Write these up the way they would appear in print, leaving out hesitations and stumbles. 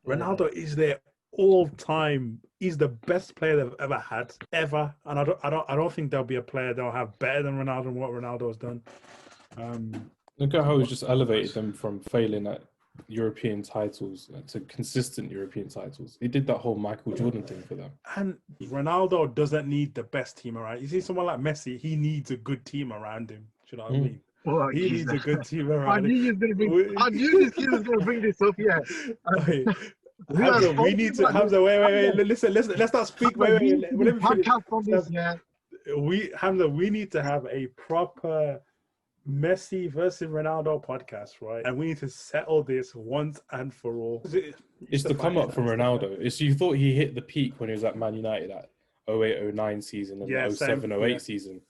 Ronaldo is their all-time. He's the best player they've ever had, ever. And I don't think there'll be a player that'll have better than Ronaldo and what Ronaldo has done. Look at how he's just elevated them from failing at European titles to consistent European titles. He did that whole Michael Jordan thing for them. And Ronaldo doesn't need the best team around. You see someone like Messi, he needs a good team around him. Do you know what I mean? Oh, he needs a good team around him. I knew this kid was going to bring this up, yeah. Hamza, we need to. Hamza, wait. Listen. Let's not speak. Wait. Let me podcast on this, yeah. Hamza, we need to have a proper Messi versus Ronaldo podcast, right? And we need to settle this once and for all. It's the come up from Ronaldo. It's you thought he hit the peak when he was at Man United at 08-09 season and 07-08 season.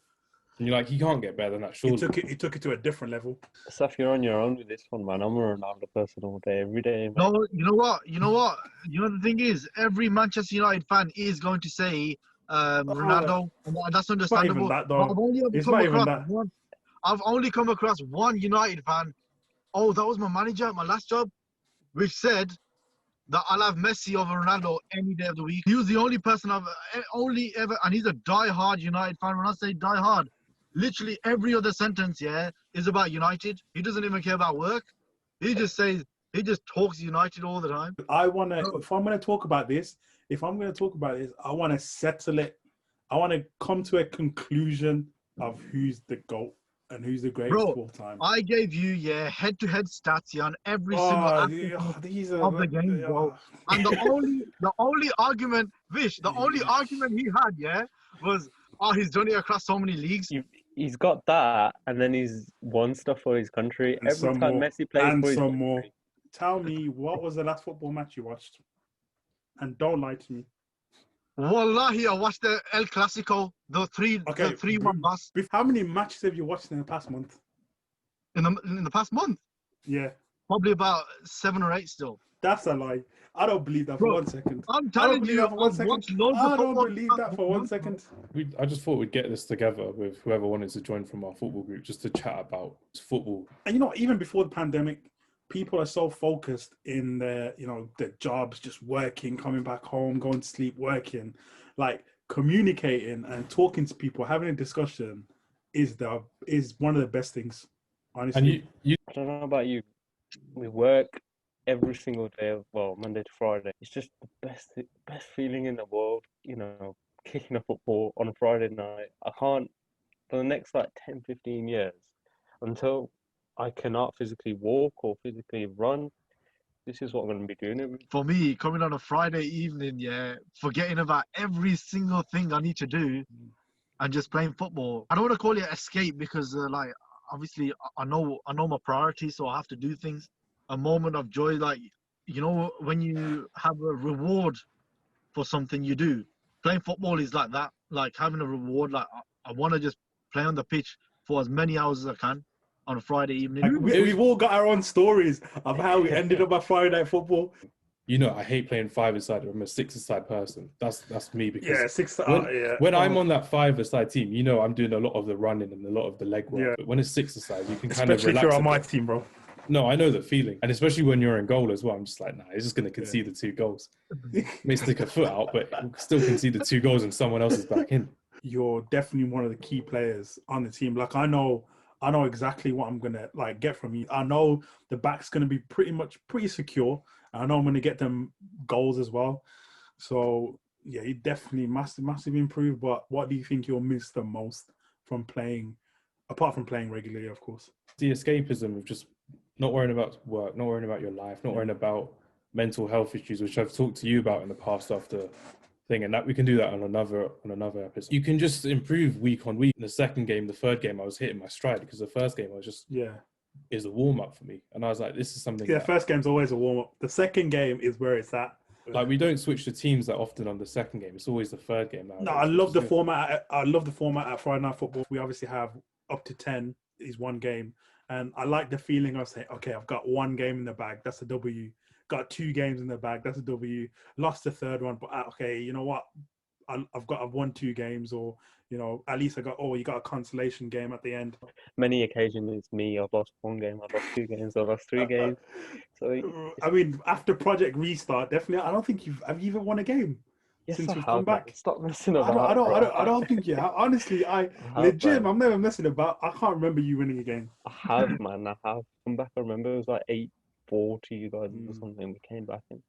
And you're like, he can't get better than that, surely. He took it to a different level. Saf, you're on your own with this one, man. I'm a Ronaldo person all day, every day. Man. No, you know what? The thing is, every Manchester United fan is going to say Ronaldo, and that's understandable. It's not even that. I've only come across one United fan. Oh, that was my manager at my last job, which said that I'll have Messi over Ronaldo any day of the week. He was the only person I've only ever, and he's a die-hard United fan. When I say die-hard, literally every other sentence, is about United. He doesn't even care about work. He just talks United all the time. If I'm going to talk about this, I want to settle it. I want to come to a conclusion of who's the GOAT and who's the greatest of all time. I gave you head-to-head stats on every single aspect of the game, bro. And the only argument, Vish, he had, was, he's done it across so many leagues. He's got that, and then he's won stuff for his country. And every time Messi plays for his country. More. Tell me, what was the last football match you watched? And don't lie to me. Wallahi, I watched the El Clasico, the 3-1 bus. How many matches have you watched in the past month? In the past month? Yeah. Probably about 7 or 8 still. That's a lie. I don't believe that for 1 second. I'm telling you, I don't believe that for 1 second. I just thought we'd get this together with whoever wanted to join from our football group just to chat about football. And even before the pandemic, people are so focused in their jobs, just working, coming back home, going to sleep, working. Like communicating and talking to people, having a discussion is one of the best things, honestly. And I don't know about you. We work every single day, Monday to Friday. It's just the best feeling in the world, kicking a football on a Friday night. I can't, for the next 10, 15 years, until I cannot physically walk or physically run, this is what I'm going to be doing. For me, coming on a Friday evening, forgetting about every single thing I need to do and just playing football. I don't want to call it escape because, obviously, I know my priorities, so I have to do things. A moment of joy, when you have a reward for something you do. Playing football is like that, like having a reward. Like I want to just play on the pitch for as many hours as I can on a Friday evening. We've all got our own stories of how we ended up at Friday Night Football. I hate playing 5-a-side. I'm a 6-a-side person. That's me because when I'm on that 5-a-side team, I'm doing a lot of the running and a lot of the leg work. But when it's 6-a-side, you can kind of relax. Especially if you're on my team, bro. No, I know the feeling. And especially when you're in goal as well, I'm just like, nah, he's just going to concede the 2 goals. May stick a foot out, but still concede the 2 goals and someone else is back in. You're definitely one of the key players on the team. Like, I know exactly what I'm going to get from you. I know the back's going to be pretty secure. I know I'm going to get them goals as well. So, yeah, you definitely massively improved. But what do you think you'll miss the most from playing, apart from playing regularly, of course? The escapism of just not worrying about work, not worrying about your life, not worrying about mental health issues, which I've talked to you about in the past after thing, and that we can do that on another episode. You can just improve week on week. In the second game, the third game, I was hitting my stride because the first game I was just is a warm up for me, and I was like, this is something. Yeah, first game's always a warm up. The second game is where it's at. Like we don't switch the teams that often on the second game. It's always the third game now. No, I love the format. I love the format at Friday Night Football. We obviously have up to 10 is one game. And I like the feeling of saying, okay, I've got 1 game in the bag. That's a W. Got 2 games in the bag. That's a W. Lost the third one. But okay, you know what? I've won 2 games, or at least you got a consolation game at the end. Many occasions it's me. I've lost 1 game. I've lost 2 games. I've lost 3 games. So I mean, after Project Restart, definitely. I don't think have you even won a game yes, since I you've have, come back. man. Stop messing I about, bro. don't think you have. Honestly, I have, legit. man. I'm never messing about. I can't remember you winning a game. I have, man. I have come back. I remember it was like 8-4 to you guys or Mm. something. We came back and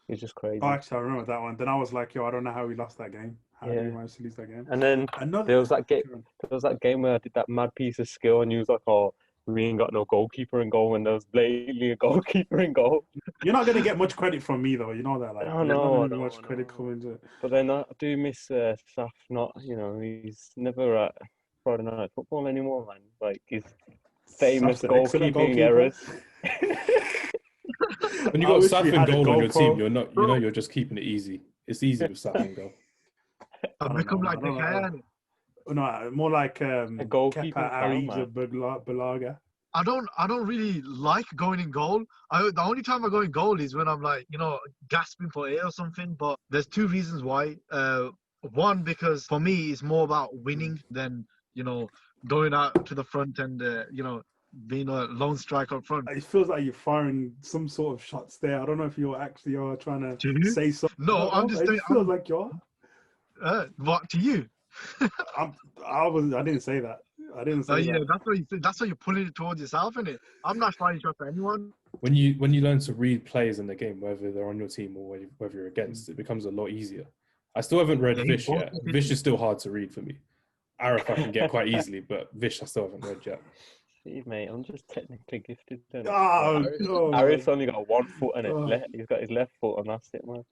it was just crazy. Oh, actually, I remember that one. Then I was like, yo, I don't know how we lost that game. How did we Yeah. manage to lose that game? And then Another. there was that game. There was that game where I did that mad piece of skill, and you was like, "Oh, we ain't got no goalkeeper in goal," and there was blatantly a goalkeeper in goal. You're not gonna get much credit from me though. You know that. Like, I there's not know, gonna I be know, much I credit know. coming to it. But then I do miss Saf. Not, he's never at Friday night football anymore, man. Like his famous Saf's an excellent goalkeeping goalkeeper. errors. When you I got wish Saf we and had a goal on your team, GoPro. you're not. You know, you're just keeping it easy. It's easy with Saf and goal. I I've don't become know. like I the don't know. can. No, more like A Kepa goalkeeping fan, man. Balaga. I don't really like going in goal. The only time I go in goal is when I'm like, gasping for air or something. But there's 2 reasons why. One, because for me it's more about winning than going out to the front and being a lone striker up front. It feels like you're firing some sort of shots there. I don't know if you're actually trying to To you? say something. No, I'm just It saying. just feels like you are. What to you? I didn't say that. I didn't say Yeah, that. that's what you say. That's what you're pulling it towards yourself, innit? I'm not firing shots at anyone. When you learn to read players in the game, whether they're on your team or whether you're against, it becomes a lot easier. I still haven't read Yeah, Vish yet. Vish is still hard to read for me. Arif I can get quite easily, but Vish I still haven't read yet. See, mate, I'm just technically gifted. Arif's only got 1 foot in it. He's got his left foot, and that's it, man.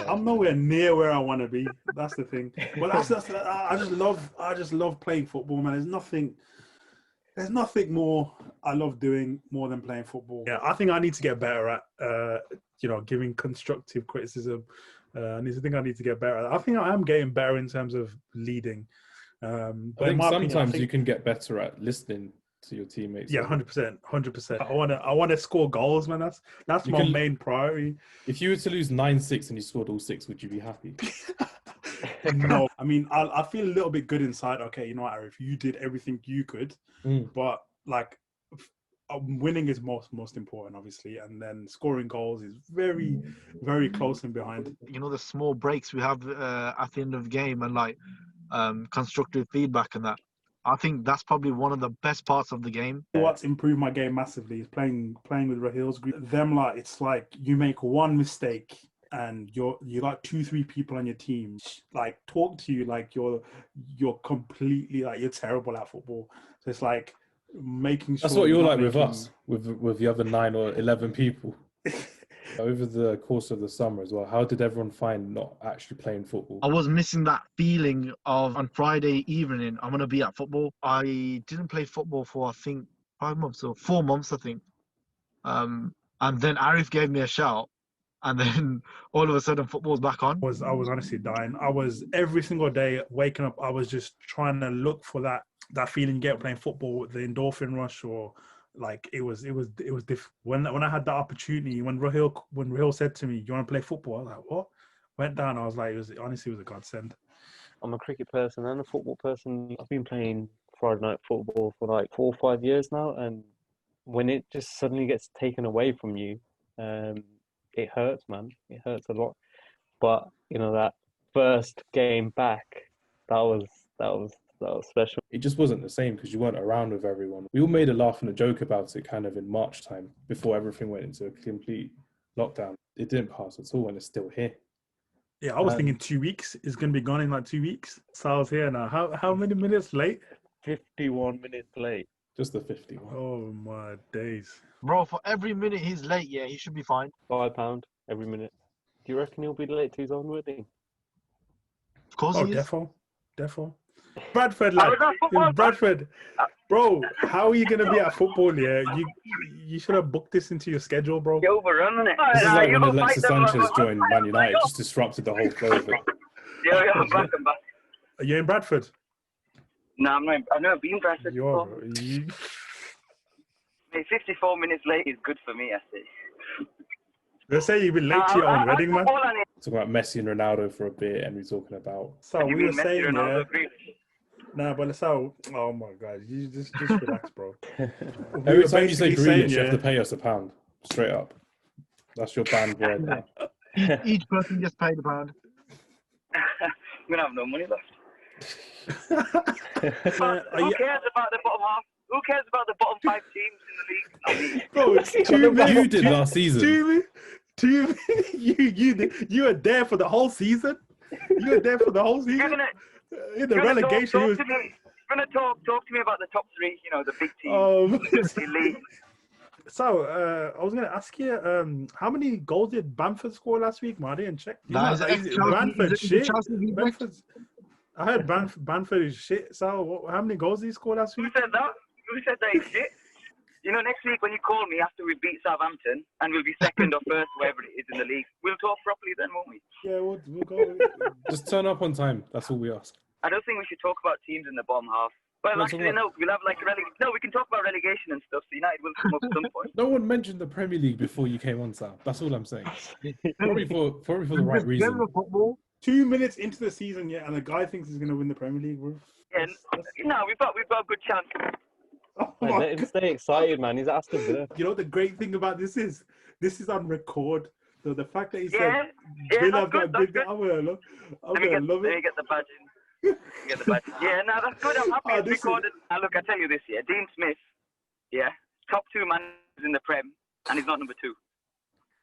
I'm nowhere near where I want to be. That's the thing. But I just love playing football, man. There's nothing more I love doing more than playing football. Yeah, I think I need to get better at giving constructive criticism. I need to get better at that. I think I am getting better in terms of leading. But I think sometimes opinion, you can get better at listening to your teammates. Yeah, 100%. I want to score goals, man. That's my main priority. If you were to lose 9-6 and you scored all 6, would you be happy? No, I mean, I feel a little bit good inside. Okay, you know what, Arif, you did everything you could, but like winning is most important, obviously, and then scoring goals is very, very close in behind. The small breaks we have at the end of the game and like constructive feedback and that. I think that's probably one of the best parts of the game. What's improved my game massively is playing with Rahil's group. It's like you make one mistake and you like 2-3 people on your team like talk to you like you're completely like you're terrible at football. So it's like making sure that's what you're like with us, with the other 9 or 11 people. Over the course of the summer as well, how did everyone find not actually playing football? I was missing that feeling of on Friday evening I'm gonna be at football. I didn't play football for I think 5 months or 4 months, I think. And then Arif gave me a shout, and then all of a sudden football's back on. I was honestly dying. I was every single day waking up. I was just trying to look for that feeling you get playing football, the endorphin rush, or like it was different. When I had that opportunity, when Rahil said to me, "You want to play football?" I was like, "What?" Went down. I was like, it was a godsend. I'm a cricket person and a football person. I've been playing Friday night football for like 4 or 5 years now, and when it just suddenly gets taken away from you, it hurts, man. It hurts a lot. But that first game back, that was special. It just wasn't the same because you weren't around with everyone. We all made a laugh and a joke about it kind of in March time before everything went into a complete lockdown. It didn't pass at all and it's still here. Yeah, I was thinking 2 weeks. It's going to be gone in like 2 weeks. So I was here now. How many minutes late? 51 minutes late. Just the 51. Oh my days. Bro, for every minute he's late, yeah, he should be fined. £5 every minute. Do you reckon he'll be late to his own wedding? Of course he is. Defo. Bradford, lad. In Bradford. Bro, how are you going to be at football, yeah? You should have booked this into your schedule, bro. You're overrunning it. This is like when Alexis Sanchez joined Man United, just disrupted the whole flow of it. Yeah, I'm back. Are you in Bradford? No, I'm not. I've never been Bradford before. Mate, 54 minutes late is good for me, I say. They say you've been late to your own wedding, man. All I need. Talking about Messi and Ronaldo for a bit, and we're talking about. So You we were mean Messi, saying, Ronaldo, yeah. Grealish? Nah, but so, oh my God, you just relax, bro. Every time you say basically Grealish, saying, you have to yeah. pay us £1, straight up. That's your banned word now. Each person gets paid £1. I'm gonna have no money left. Yeah, Who cares about the bottom half? Who cares about the bottom 5 teams in the league? I mean, bro, You did last season. You were there for the whole season. You were there for the whole season. In the relegation, talk to me. You're gonna talk to me about the top 3. You know, the big teams. Elite. So, I was going to ask you, how many goals did Bamford score last week, man? I didn't check. Bamford shit. I heard Bamford is shit. So, how many goals did he score last week? Who said that? Who said that he's shit? You know, next week when you call me after we beat Southampton and we'll be second or first, wherever it is in the league, we'll talk properly then, won't we? Yeah, we'll go. Just turn up on time. That's all we ask. I don't think we should talk about teams in the bottom half. Well, actually, no. We'll have like no. We can talk about relegation and stuff. So United will come up at some point. No one mentioned the Premier League before you came on, Sam. That's all I'm saying. Probably for the right reason. General football. 2 minutes into the season, yeah, and the guy thinks he's going to win the Premier League, bro. Yeah, no, we've got a good chance. Oh Man, let him stay excited, man. He's Aston Villa. You know what the great thing about this is on record. So the fact that he said Yeah, Villa that's have got good. big, I'm gonna love Let me get the badge in. Get the badge. Yeah, no, that's good. I'm happy it's recorded. Now, look, I tell you this, yeah. Dean Smith, yeah, top 2 man in the Prem, and he's not number 2.